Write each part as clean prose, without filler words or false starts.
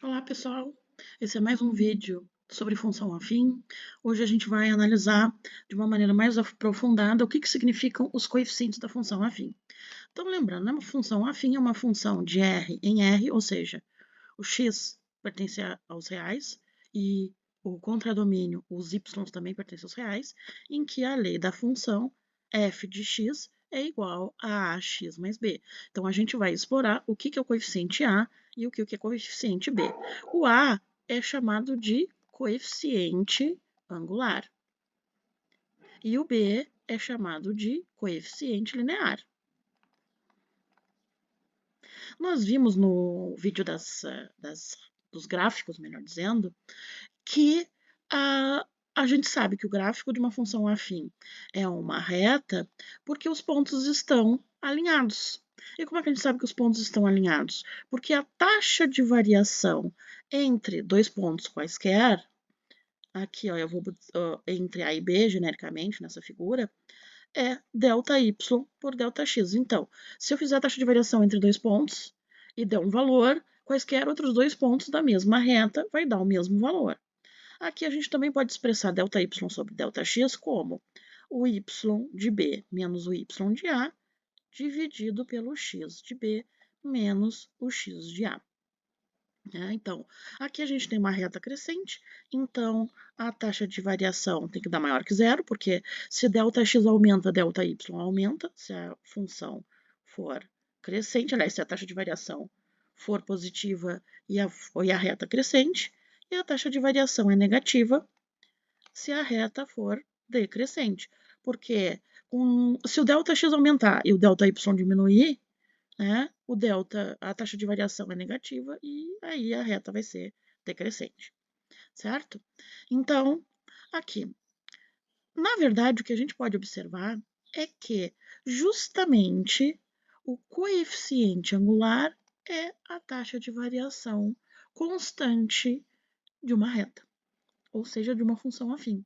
Olá pessoal, esse é mais um vídeo sobre função afim. Hoje a gente vai analisar de uma maneira mais aprofundada o que significam os coeficientes da função afim. Então lembrando, uma função afim é uma função de R em R, ou seja, o x pertence aos reais e o contradomínio, os y também pertencem aos reais, em que a lei da função f de x é igual a ax mais b. Então, a gente vai explorar o que é o coeficiente a e o que é o coeficiente b. O a é chamado de coeficiente angular e o b é chamado de coeficiente linear. Nós vimos no vídeo dos gráficos, melhor dizendo, que a gente sabe que o gráfico de uma função afim é uma reta porque os pontos estão alinhados. E como é que a gente sabe que os pontos estão alinhados? Porque a taxa de variação entre dois pontos quaisquer, aqui ó, eu vou entre A e B, genericamente, nessa figura, é ΔY por ΔX. Então, se eu fizer a taxa de variação entre dois pontos e der um valor, quaisquer outros dois pontos da mesma reta vai dar o mesmo valor. Aqui a gente também pode expressar ΔY sobre ΔX como o y de B menos o y de A dividido pelo x de B menos o x de A. Então, aqui a gente tem uma reta crescente, então a taxa de variação tem que dar maior que zero, porque se ΔX aumenta, ΔY aumenta, se a função for crescente, aliás, se a taxa de variação for positiva e a reta crescente, e a taxa de variação é negativa se a reta for decrescente, porque se o ΔX aumentar e o ΔY diminuir, né, a taxa de variação é negativa e aí a reta vai ser decrescente, certo? Então, aqui, na verdade, o que a gente pode observar é que justamente o coeficiente angular é a taxa de variação constante de uma reta, ou seja, de uma função afim.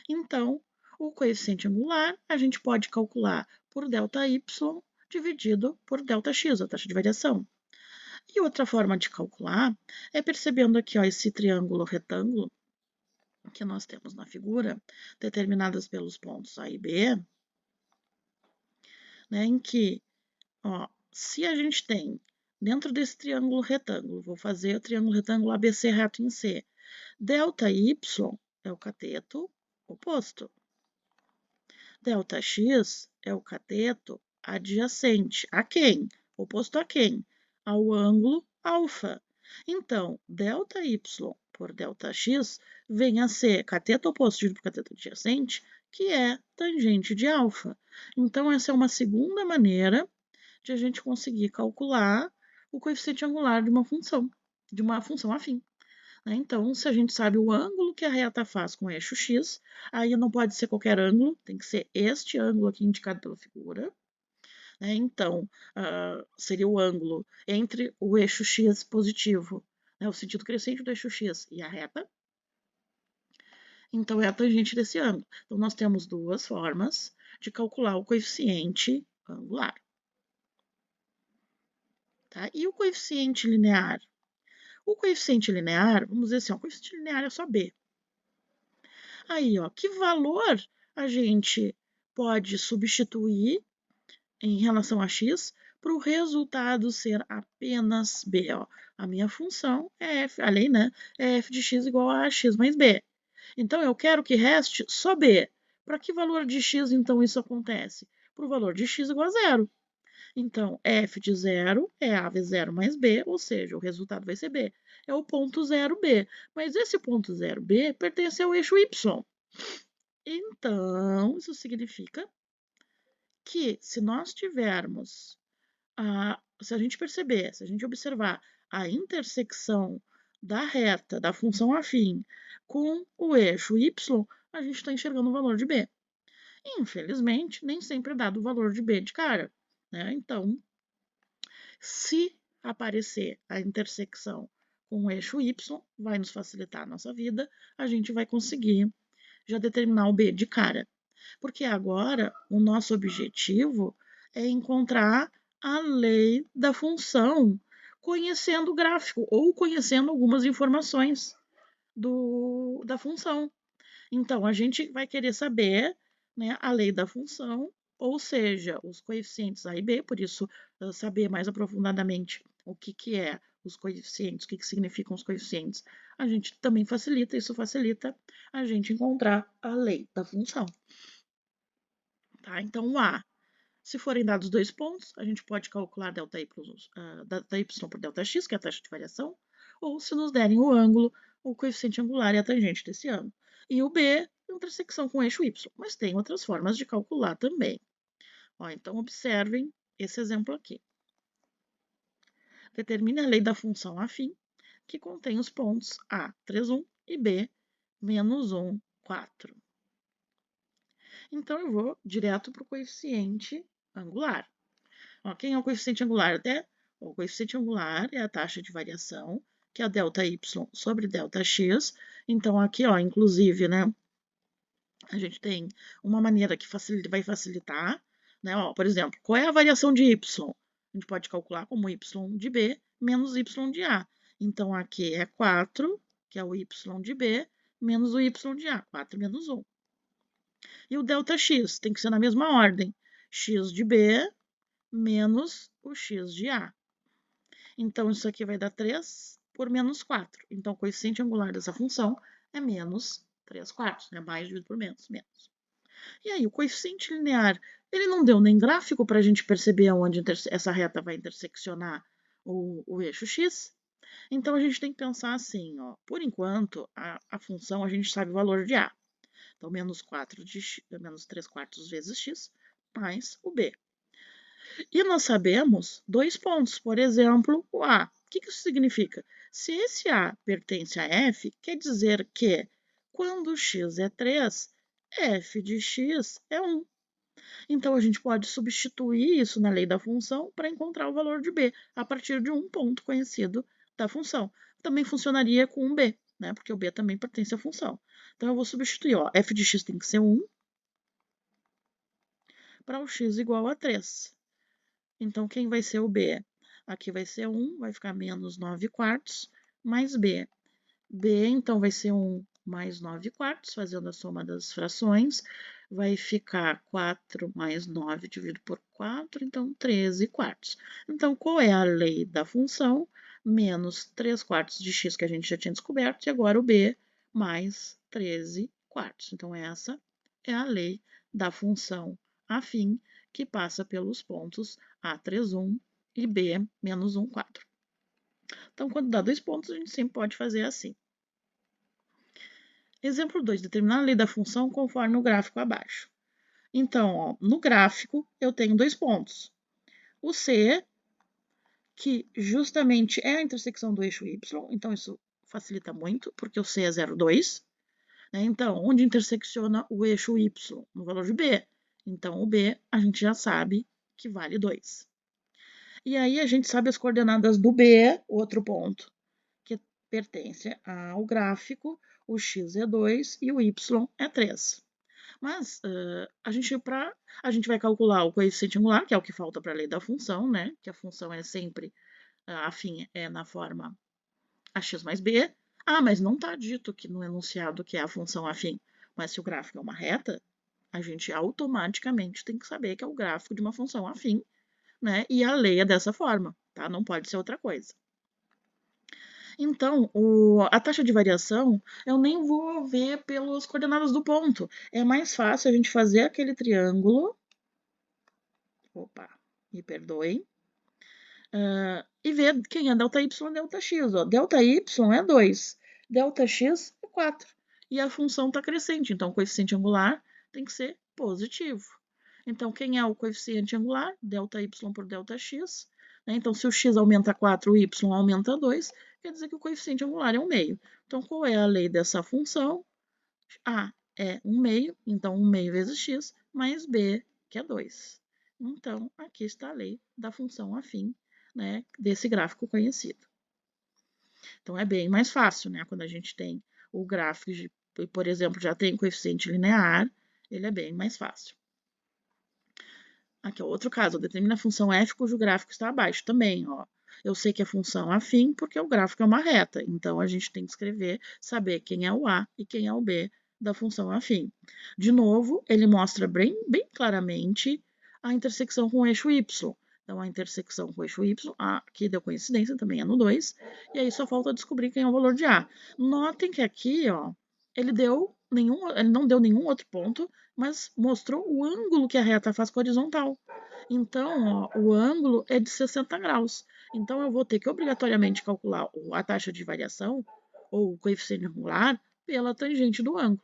Então, o coeficiente angular a gente pode calcular por ΔY dividido por ΔX, a taxa de variação. E outra forma de calcular é percebendo aqui ó, esse triângulo retângulo que nós temos na figura, determinadas pelos pontos A e B, né, em que, ó, se a gente tem dentro desse triângulo retângulo, vou fazer o triângulo retângulo ABC reto em C, ΔY é o cateto oposto. ΔX é o cateto adjacente. A quem? Oposto a quem? Ao ângulo alfa. Então, ΔY por ΔX vem a ser cateto oposto dividido por cateto adjacente, que é tangente de alfa. Então, essa é uma segunda maneira de a gente conseguir calcular o coeficiente angular de uma função afim. Então, se a gente sabe o ângulo que a reta faz com o eixo x, aí não pode ser qualquer ângulo, tem que ser este ângulo aqui indicado pela figura. Então, seria o ângulo entre o eixo x positivo, o sentido crescente do eixo x e a reta. Então, é a tangente desse ângulo. Então, nós temos duas formas de calcular o coeficiente angular. Tá? E o coeficiente linear? O coeficiente linear, vamos dizer assim, o coeficiente linear é só B. Aí, ó, que valor a gente pode substituir em relação a x para o resultado ser apenas b? Ó. A minha função é f, a lei, né, é f de x igual a x mais b. Então, eu quero que reste só b. Para que valor de x, então, isso acontece? Para o valor de x igual a zero. Então, f de 0 é a vezes 0 mais b, ou seja, o resultado vai ser b. É o ponto 0b. Mas esse ponto 0b pertence ao eixo y. Então, isso significa que se nós tivermos, se a gente perceber, se a gente observar a intersecção da reta, da função afim, com o eixo y, a gente está enxergando o valor de b. Infelizmente, nem sempre é dado o valor de b de cara. Então, se aparecer a intersecção com o eixo y, vai nos facilitar a nossa vida, a gente vai conseguir já determinar o b de cara. Porque agora o nosso objetivo é encontrar a lei da função conhecendo o gráfico ou conhecendo algumas informações da função. Então, a gente vai querer saber, né, a lei da função, ou seja, os coeficientes A e B, por isso, saber mais aprofundadamente o que é os coeficientes, o que significam os coeficientes, a gente também facilita, isso facilita a gente encontrar a lei da função. Tá? Então, o A, se forem dados 2 pontos, a gente pode calcular delta y por delta x, que é a taxa de variação, ou se nos derem o ângulo, o coeficiente angular e a tangente desse ângulo. E o B, intersecção com o eixo y, mas tem outras formas de calcular também. Ó, então, observem esse exemplo aqui. Determine a lei da função afim, que contém os pontos A, 3, 1 e B, menos 1, 4. Então, eu vou direto para o coeficiente angular. Ó, quem é o coeficiente angular? O coeficiente angular é a taxa de variação, que é a ΔY sobre ΔX. Então, aqui, ó, inclusive, né, a gente tem uma maneira que vai facilitar, né? Ó, por exemplo, qual é a variação de y? A gente pode calcular como y de b menos y de a. Então, aqui é 4, que é o y de b, menos o y de a, 4 menos 1. E o ΔX tem que ser na mesma ordem, x de b menos o x de a. Então, isso aqui vai dar 3 por menos 4. Então, o coeficiente angular dessa função é menos 3 quartos, né? Mais dividido por menos, menos. E aí, o coeficiente linear, ele não deu nem gráfico para a gente perceber onde essa reta vai interseccionar o eixo x. Então, a gente tem que pensar assim, ó, por enquanto, a função, a gente sabe o valor de a. Então, menos 4 de x, menos 3 quartos vezes x, mais o b. E nós sabemos 2 pontos, por exemplo, o A. O que isso significa? Se esse A pertence a F, quer dizer que quando x é 3, f de x é 1. Então, a gente pode substituir isso na lei da função para encontrar o valor de B, a partir de um ponto conhecido da função. Também funcionaria com um B, né? Porque o B também pertence à função. Então, eu vou substituir, ó, f de x tem que ser 1 para o x igual a 3. Então, quem vai ser o B? Aqui vai ser 1, vai ficar menos 9 quartos, mais B. B, então, vai ser 1 mais 9 quartos, fazendo a soma das frações. Vai ficar 4 mais 9 dividido por 4, então 13 quartos. Então, qual é a lei da função? Menos 3 quartos de x, que a gente já tinha descoberto, e agora o B mais 13 quartos. Então, essa é a lei da função afim, que passa pelos pontos A3, 1 e B, menos 1, 4. Então, quando dá 2 pontos, a gente sempre pode fazer assim. Exemplo 2, determinar a lei da função conforme o gráfico abaixo. Então, ó, no gráfico, eu tenho 2 pontos. O C, que justamente é a intersecção do eixo Y, então isso facilita muito, porque o C é 0,2. Né? Então, onde intersecciona o eixo Y? No valor de B. Então, o B a gente já sabe que vale 2. E aí a gente sabe as coordenadas do B, outro ponto, que pertence ao gráfico, o x é 2 e o y é 3. Mas a gente vai calcular o coeficiente angular, que é o que falta para a lei da função, né? Que a função é sempre afim, é na forma ax mais b. Ah, mas não está dito que no enunciado que é a função afim. Mas se o gráfico é uma reta, a gente automaticamente tem que saber que é o gráfico de uma função afim, né? E a lei é dessa forma, tá? Não pode ser outra coisa. Então, a taxa de variação, eu nem vou ver pelas coordenadas do ponto. É mais fácil a gente fazer aquele triângulo. Opa, me perdoem. E ver quem é ΔY e ΔX. Ó. ΔY é 2, ΔX é 4. E a função está crescente, então o coeficiente angular tem que ser positivo. Então, quem é o coeficiente angular? ΔY por ΔX. Né? Então, se o x aumenta 4, o y aumenta 2, quer dizer que o coeficiente angular é 1 meio. Então, qual é a lei dessa função? A é 1 meio, então 1 meio vezes x, mais b, que é 2. Então, aqui está a lei da função afim, né, desse gráfico conhecido. Então, é bem mais fácil, né? Quando a gente tem o gráfico, por exemplo, já tem coeficiente linear, ele é bem mais fácil. Aqui, ó, outro caso, determina a função f cujo gráfico está abaixo. Também, ó. Eu sei que a função afim porque o gráfico é uma reta. Então, a gente tem que escrever, saber quem é o A e quem é o B da função afim. De novo, ele mostra bem claramente a intersecção com o eixo Y. Então, a intersecção com o eixo Y, aqui deu coincidência, também é no 2. E aí só falta descobrir quem é o valor de A. Notem que aqui, ó, ele não deu nenhum outro ponto, mas mostrou o ângulo que a reta faz com a horizontal. Então, ó, o ângulo é de 60 graus. Então, eu vou ter que obrigatoriamente calcular a taxa de variação, ou o coeficiente angular, pela tangente do ângulo.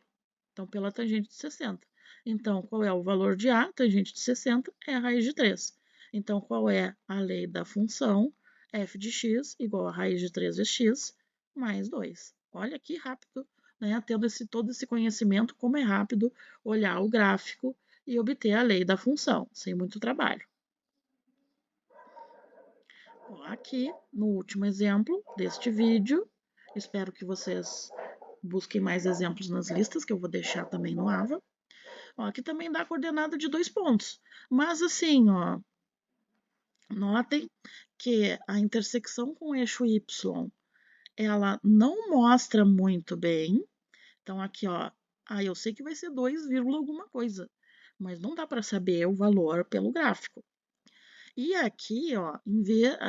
Então, pela tangente de 60. Então, qual é o valor de A? Tangente de 60 é a raiz de 3. Então, qual é a lei da função? F de x igual a raiz de 3 vezes x mais 2. Olha que rápido, né? Tendo todo esse conhecimento, como é rápido olhar o gráfico e obter a lei da função, sem muito trabalho. Aqui, no último exemplo deste vídeo, espero que vocês busquem mais exemplos nas listas, que eu vou deixar também no AVA. Ó, aqui também dá a coordenada de 2 pontos. Mas assim, ó, notem que a intersecção com o eixo Y, ela não mostra muito bem. Então, aqui, ó, eu sei que vai ser 2, alguma coisa, mas não dá para saber o valor pelo gráfico. E aqui, ó,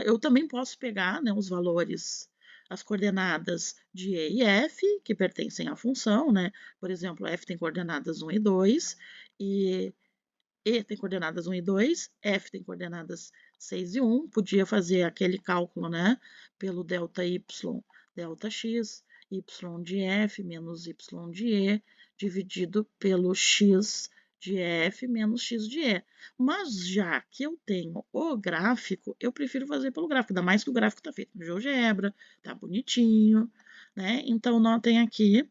eu também posso pegar, né, os valores, as coordenadas de E e F, que pertencem à função, né? Por exemplo, F tem coordenadas 1 e 2, e E tem coordenadas 1 e 2, F tem coordenadas 6 e 1. Podia fazer aquele cálculo, né, pelo delta Y, delta X, Y de F menos Y de E, dividido pelo X de F menos X de E. Mas já que eu tenho o gráfico, eu prefiro fazer pelo gráfico, ainda mais que o gráfico está feito no GeoGebra, tá bonitinho, né? Então, notem aqui,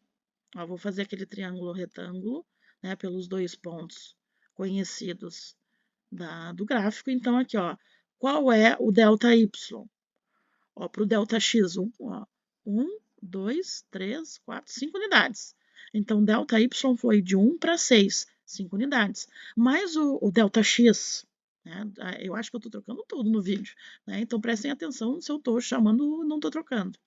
ó, vou fazer aquele triângulo retângulo, né, pelos 2 pontos conhecidos do gráfico. Então, aqui, ó, qual é o delta y? Para o delta x, 1, 2, 3, 4, 5 unidades. Então, delta y foi de 1 para 6, 5 unidades. Mais o delta x, né, eu acho que eu estou trocando tudo no vídeo, né, então prestem atenção se eu estou chamando ou não estou trocando.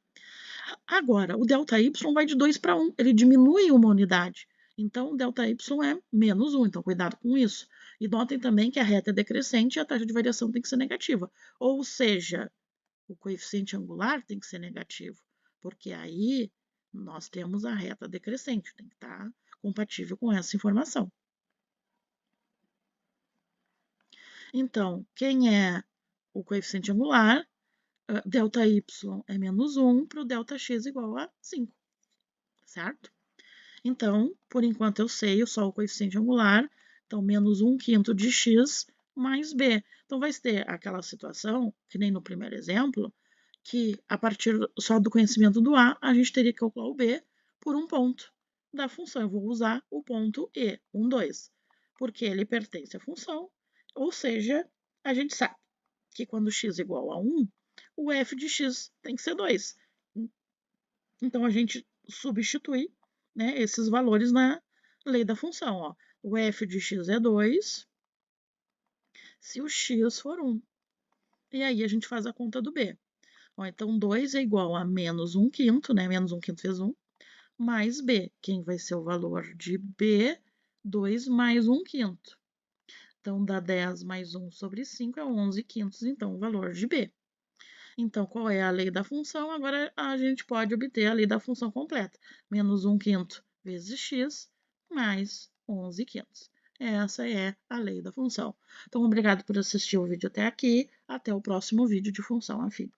Agora, o delta y vai de 2 para 1, ele diminui uma unidade. Então, o delta y é menos 1, então cuidado com isso. E notem também que a reta é decrescente e a taxa de variação tem que ser negativa. Ou seja, o coeficiente angular tem que ser negativo, porque aí nós temos a reta decrescente, tem que estar compatível com essa informação. Então, quem é o coeficiente angular? Delta y é menos 1 para o delta x igual a 5, certo? Então, por enquanto eu sei só o coeficiente angular, então menos 1/5 de x mais b. Então, vai ter aquela situação, que nem no primeiro exemplo, que a partir só do conhecimento do a, a gente teria que calcular o b por um ponto da função. Eu vou usar o ponto E, 1, 2, porque ele pertence à função, ou seja, a gente sabe que quando x igual a 1, o f de x tem que ser 2. Então, a gente substitui, né, esses valores na lei da função. Ó. O f de x é 2 se o x for 1. E aí a gente faz a conta do b. Ó, então, 2 é igual a menos 1/5, né? Menos 1/5 vezes 1, mais b. Quem vai ser o valor de b? 2 mais 1/5. Então, dá 10 mais 1 sobre 5 é 11/5, então, o valor de b. Então, qual é a lei da função? Agora, a gente pode obter a lei da função completa. Menos 1/5 vezes x, mais 11/5. Essa é a lei da função. Então, obrigado por assistir o vídeo até aqui. Até o próximo vídeo de função afim.